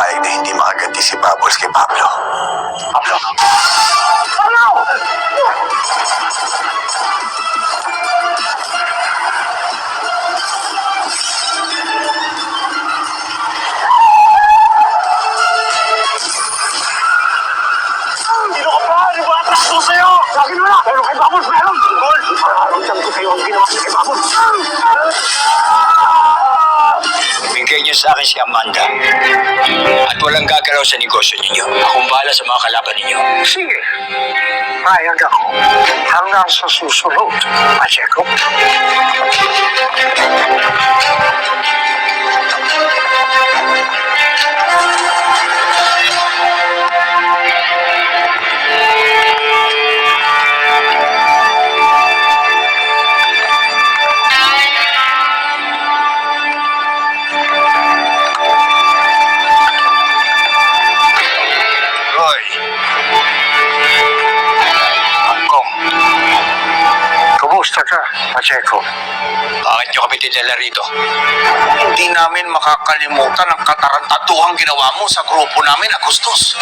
papayag na hindi makaganti si Bubbles kay Pablo. Pablo! Pablo! Sino ka ba? Ano ba atraso sa'yo? Sakin mo na! Pero kay Bubbles meron! Tungkol! Mararamdam ko sa'yo ang ginawa niya kay Bubbles! Bigay niyo sa akin si Amanda. At walang gagalaw sa negosyo ninyo. Akong bahala sa mga kalaban ninyo. Sige. Payag ako. Hanggang sa susunod, Pacheco. Roy. Angkong, Kumusta ka, Pacheco? bakit niyo kami dinala rito? Hindi namin makakalimutan ang katarantaduhang ginawa mo sa grupo namin, Agustus.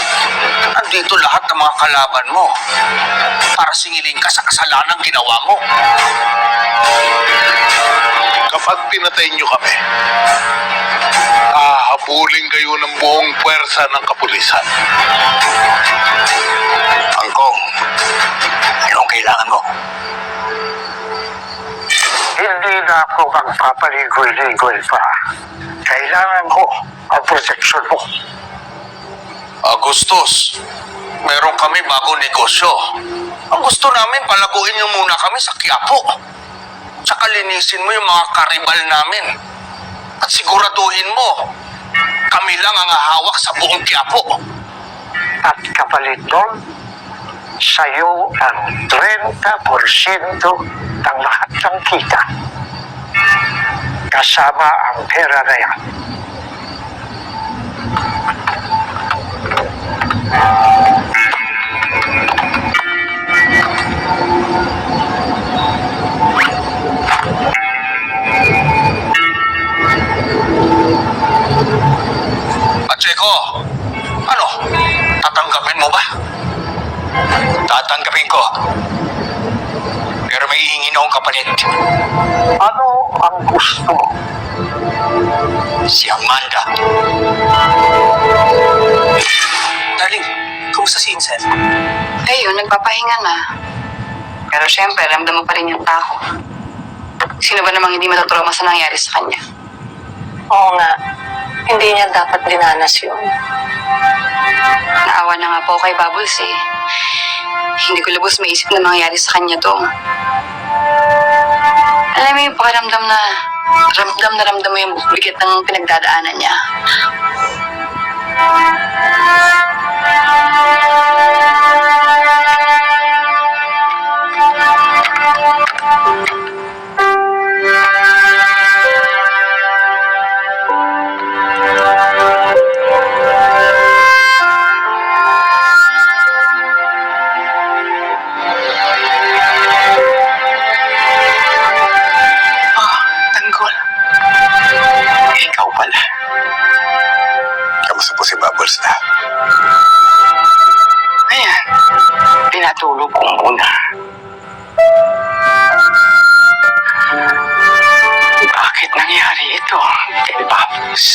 Andito lahat ng mga kalaban mo para singilin ka sa kasalanang ginawa mo. Kapag pinatay niyo kami, hahabulin kayo ng buong puwersa ng kapulisan. Angkong, anong kailangan mo? Hindi na ako magpapaligoy-ligoy pa. Kailangan ko ang proteksyon mo. Agustus, meron kami bagong negosyo. Ang gusto namin, palaguin niyo muna kami sa Quiapo. Tsaka linisin mo yung mga karibal namin. At siguraduhin mo, kami lang ang hahawak sa buong Quiapo. At kapalit doon, sa'yo ang 30% ng lahat ng kita. Kasama ang pera na yan. Pacheco, ano? Tatanggapin mo ba? Tatanggapin ko. Pero may hihingin akong kapalit. Ano ang gusto mo? Si Amanda. Darling, kumusta si Incel? Ayun, nagpapahinga na. Pero syempre, ramdam mo pa rin yung takot. Sino ba namang hindi matutrauma sa nangyari sa kanya? Oo nga. Hindi niya dapat dinanas yun. Naawa na nga po kay Bubbles eh. Hindi ko lubos maisip na mangyayari sa kanya to. Alam mo yung pakiramdam na ramdam mo yung bigat ng pinagdadaanan niya. Tanggol. Ikaw pala. Kamusta po si Bubbles na? Ayan, pinatulog ko muna. Bakit nangyari ito kay Bubbles?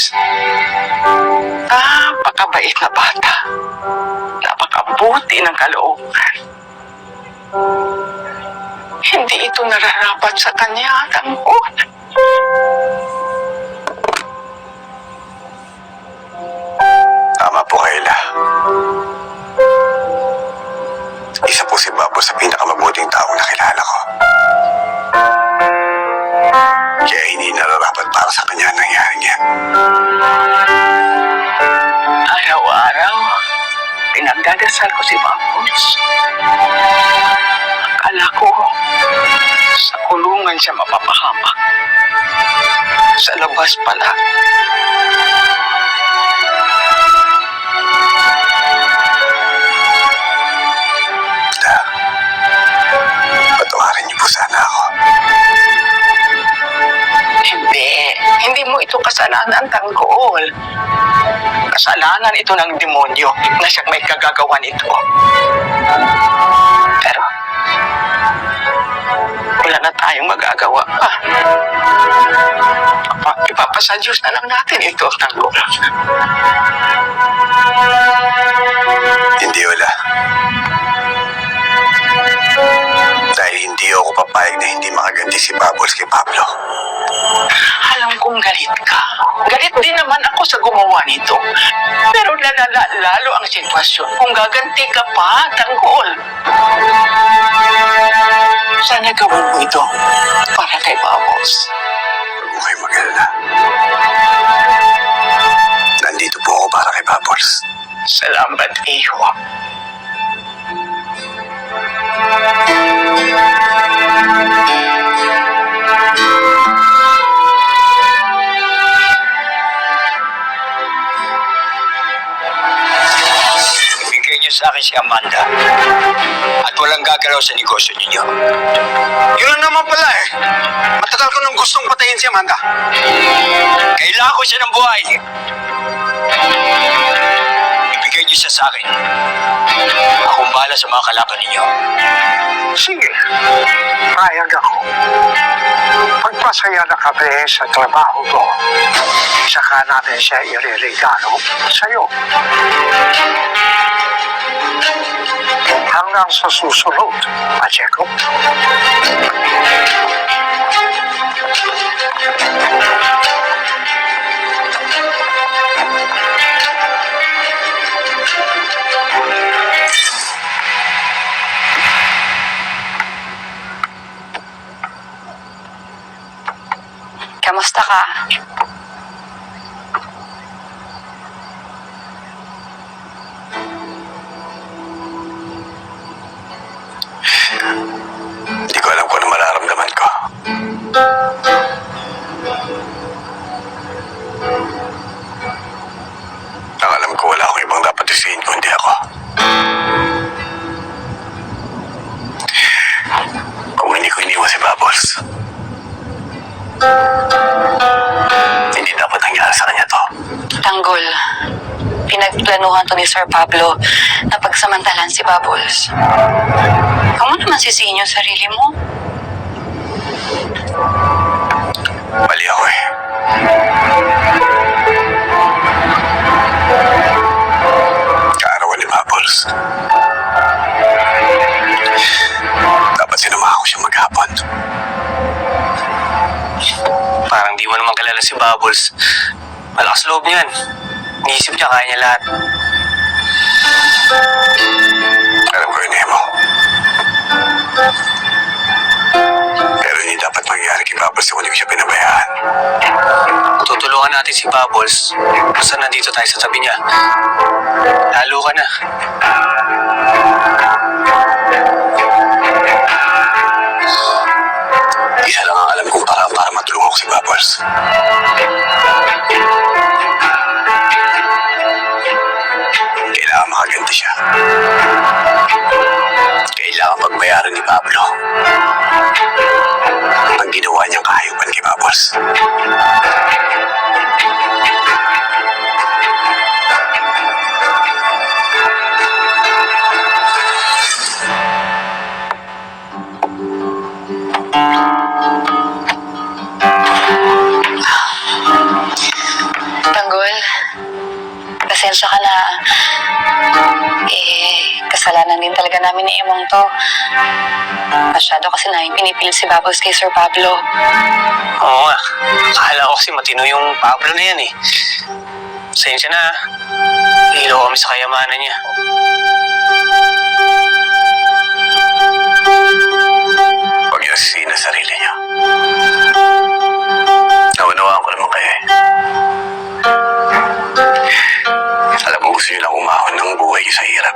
Napakabait na bata. Napakabuti ng kalooban. Hindi ito nararapat sa kanya, Tanggol. Tama po, Kayla. Isa po si Bubbles sa pinakamabuting taong nakilala ko. Kaya hindi nararapat para sa kanya ang nangyari niya. Araw-araw, pinagdadasal ko si Bubbles. Akala ko, sa kulungan siya mapapahamak. Sa labas pala. Patawarin niyo po sana ako. Hindi mo ito kasalanan, Tanggol. Kasalanan ito ng demonyo na siyang may kagagawa nito. Pero, wala na tayong magagawa pa. Ipapasa Diyos na lang natin ito, Tanggol. Hindi wala. Dahil hindi ako papayag na hindi makaganti si Bubbles kay Pablo. Alam kong galit ka. Galit din naman ako sa gumawa nito. Pero lalala lalo ang sitwasyon kung gaganti ka pa, Tanggol. Sana gawin mo ito para kay Bubbles. Huwag mo kayo mag-alala. Nandito po ako para kay Bubbles. Salamat, Iho. Ibigay niyo sa akin si Amanda at walang gagalaw sa negosyo ninyo. Yun naman pala eh. Matagal ko nang gustong patayin si Amanda. Kailangan ko siya ng buhay. Ibigay niyo siya sa akin. Akong bahala sa mga kalaban ninyo. Sige, payag ako. Pagpasaya na kami sa trabaho ko, saka natin siya ireregalo sa'yo. Hanggang sa susunod, Pacheco. Kamusta ka? Hindi ko alam kung ano mararamdaman ko. Ang alam ko wala akong ibang dapat isihin kundi ako. Kung hindi ko iniwan si Bubbles, hindi dapat nangyari sa kanya to. Tanggol, pinagplanuhan to ni Sir Pablo na pagsamantalan si Bubbles. Huwag mo naman sisihin yung sarili mo. Mali ako eh. Kaarawan ni Bubbles. Dapat sinamahan ko siya maghapon. Parang di mo naman kilala si Bubbles. Malakas loob niyan. Iniisip niya kaya niya lahat. Alam ko yun, Emo. Pero hindi dapat mangyari kay Bubbles kung hindi ko siya pinabayaan. Tutulungan natin si Bubbles. Basta nandito tayo sa tabi niya. Lalo ka na. Isa lang ang alam kong para matulungan ko si Bubbles. Kailangan makaganti siya. Kailangan pagbayaran ni Pablo ang ginawa niyang kahayupan kay Bubbles. Tanggol, pasensya ka na. Kasalanan din talaga namin ni Emong to. Masyado kasi namin pinipilit si Bubbles kay Sir Pablo. Oo nga. Akala ko kasi matino yung Pablo na yan eh. Pasensya na. Hilo kami sa kayamanan niya. Huwag niyo sisihin ang sarili niyo. Naunawaan ko naman kayo eh. Alam ko gusto niyo lang umahon ng buhay niyo sa hirap.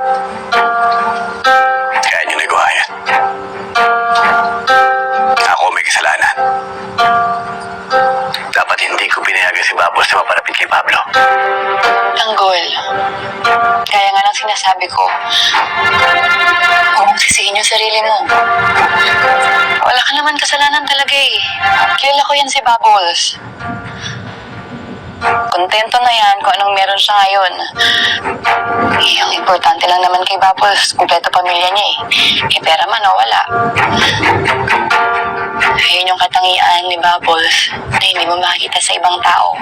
Kaya niyo nagawa yan. Ako may kasalanan. Dapat hindi ko pinayagan si Bubbles na mapalapit kay Pablo. Tanggol, kaya nga lang sinasabi ko, huwag mong sisihin yung sarili mo. Wala ka naman kasalanan talaga eh. Kilala ko yan si Bubbles. Kung kontento na yan kung anong meron siya ngayon. Ang importante lang naman kay Bubbles, kumpleto pamilya niya eh. Eh pera man o wala. Ayun yung katangian ni Bubbles na hindi mo makikita sa ibang tao.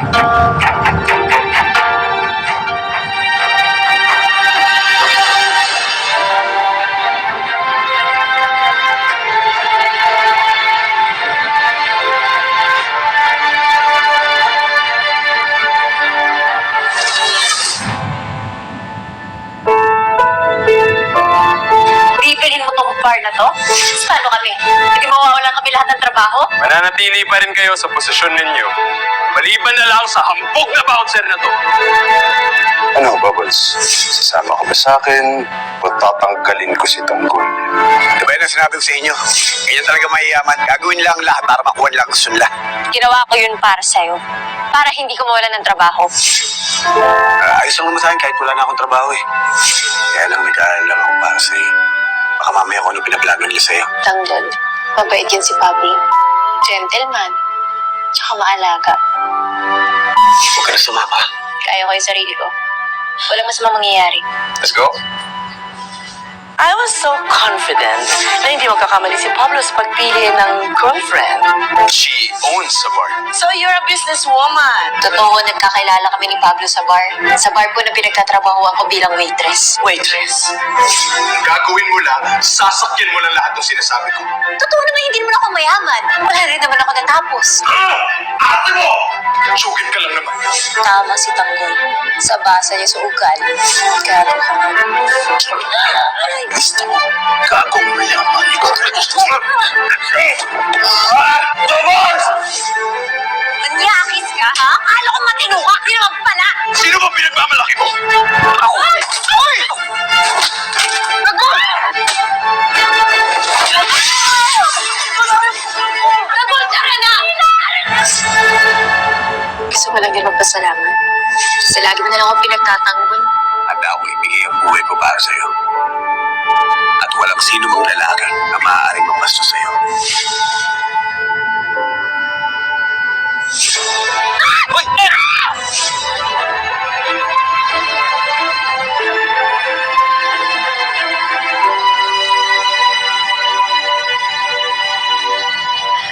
Bibilhin mo tong bar na to? Paano kami? Hindi mawawalan kami lahat ng trabaho? Mananatili pa rin kayo sa posisyon ninyo. Maliban na lang sa hambog na bouncer na to. Ano, Bubbles? Sasama ka ba sa akin o tatanggalin ko si Tanggol? Diba yun ang sinabi ko sa inyo? Ganyan talaga mayayaman. Gagawin lang lahat para makuha lang gusto nila. Ginawa ko yun para sa'yo. Para hindi ko mawalan ng trabaho. Ayos lang naman sa akin kahit wala na akong trabaho eh. Kaya lang may kaalala ako para sa'yo. Baka mamaya kung ano pinaplano nila sa'yo. Tanggol, mabait yan si Pablo. Gentleman. Tsaka maalaga. Huwag ka na sumama. Kaya ko yung sarili ko. Walang mas mangyayari. Let's go. I was so confident na hindi magkakamali si Pablo sa pagpili ng girlfriend. She owns a bar. So you're a businesswoman. Totoo, nagkakilala kami ni Pablo sa bar. Sa bar po na pinagtatrabahuan ko bilang waitress. Waitress. Gagawin mo lang, sasakyan mo lang lahat ng sinasabi ko. Totoo naman hindi naman ako mayaman. Wala rin naman ako natapos. Ate mo! Sugin ka lang naman. Tama si Tanggol. Sa basa niya sa ugal. Gago ka nga. Gusto mo, gagawin mo yaman. Ikaw na gusto mo. Thomas! Manyakis ka, ha? Akala ko matino ka. Hindi naman pala. Sino ba pinagmamalaki mo? Ako. Ay! Nagol! Nagol ka na! Gusto ko lang din magpasalamat. Sa lagi mo na lang ako pinagtatanggol. At ako ibigay ang buhay ko para sa'yo. At walang sino mang lalaki na maaaring mapasto sa'yo.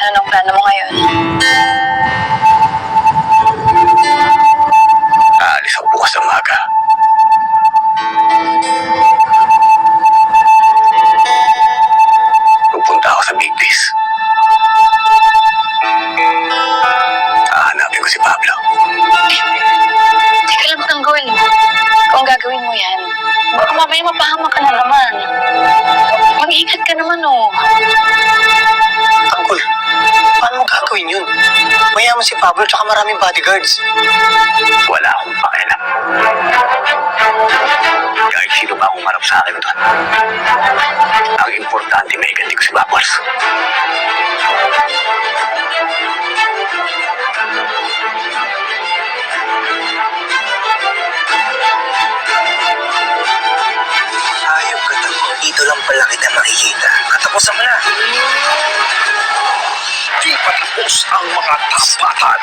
Anong plano mo ngayon? Aalis ako bukas ng maga. Pupunta ako sa Big Place. Hahanapin ko si Pablo. Teka lang, Tanggol. Kung gagawin mo yan, baka mamaya mapahamak ka na naman. Mag-ingat ka naman, oh. Tanggol, paano mo gagawin yun? Mayaman si Pablo tsaka maraming bodyguards. Wala akong pakialam. Kahit sino pa akong marap sa akin doon. Ang importante may iganti ko si Bubbles. Hayop ka to. Dito lang pala kita makikita. Katapusan mo na. Di pa tapos ang mga taspatan.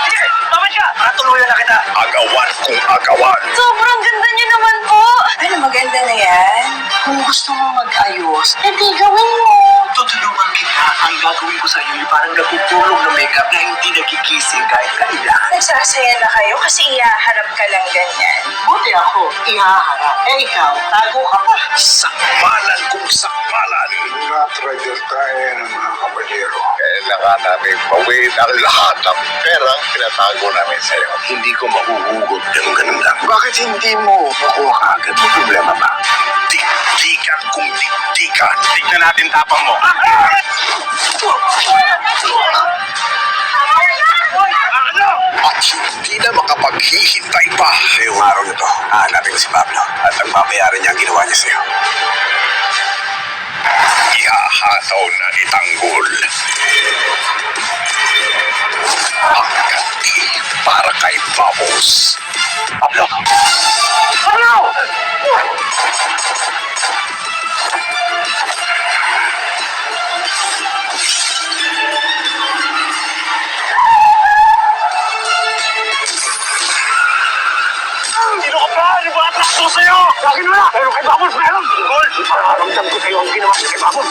Sige, tawad ka. Natuluyan na kita. Agawan kung agawan. Sobrang ganda niyo naman po. Ano, maganda na yan? Kung gusto mo mag-ayos, edi gawin mo. Tutulungan kita. Ang gagawin ko sa iyo parang natutulong na makeup na hindi nagkikising kahit kailan. Nagsasaya na kayo kasi ihaharap ka lang ganyan. Buti ako, ihaharap. Eh ikaw, tago ka pa. Sakmalan kung sakmalan. Natrader tayo ng mga kabadero. Kailangan namin pawin ang lahat ng perang pinatago namin sa iyo. Hindi ko mahuhugot ng ganun lang. Bakit hindi mo makuha ka agad? May problema ba? Dikdikan kung dikdikan. Tignan natin tapang mo. At hindi na makapaghihintay pa. Ngayong araw na to, hahanapin ko si Pablo. At ang babayaran niya ang ginawa niya sa'yo. Ihahataw na ni Tanggol. Ang ganti para kay Bubbles. Pablo! Pablo! Sino ka ba? Ano ba atraso ko sa'yo? Sa akin wala. Pero kay Babos meron. Tungkol, mararamdam ko sa'yo ang ginawa ni kay Babos.